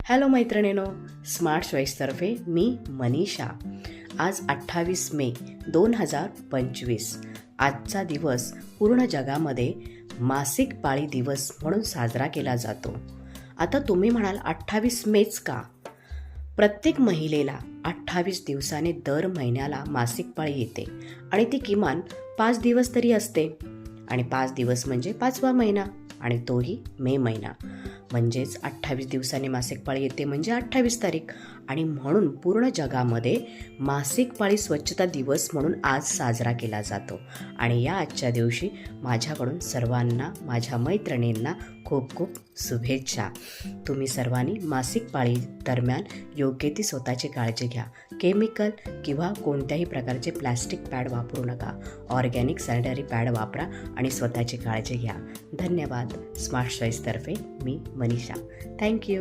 Hello मैत्रिणींनो, smart चॉईसतर्फे मी मनीषा. आज 28 मे 2025. आजचा दिवस पूर्ण जगामध्ये मासिक पाळी दिवस म्हणून साजरा केला जातो. आता तुम्ही म्हणाल 28 मेच का? प्रत्येक महिलेला 28 दिवसाने दर महिन्याला मासिक पाळी येते आणि ती किमान 5 दिवस तरी असते. आणि 5 दिवस म्हणजे 5वा महिना, आणि तोही मे महिना. म्हणजेच 28 दिवसांनी मासिक पाळी येते म्हणजे 28 तारीख. आणि म्हणून पूर्ण जगामध्ये मासिक पाळी स्वच्छता दिवस म्हणून आज साजरा केला जातो. आणि या आजच्या दिवशी माझ्याकडून सर्वांना, माझ्या मैत्रिणींना खूप खूप शुभेच्छा. तुम्ही सर्वांनी मासिक पाळी दरम्यान योग्य ती स्वतःची काळजी घ्या. केमिकल किंवा कोणत्याही प्रकारचे प्लॅस्टिक पॅड वापरू नका. ऑर्गॅनिक सॅनिटरी पॅड वापरा आणि स्वतःची काळजी घ्या. धन्यवाद. स्मार्ट चॉईसतर्फे मी मनीषा. थँक्यू.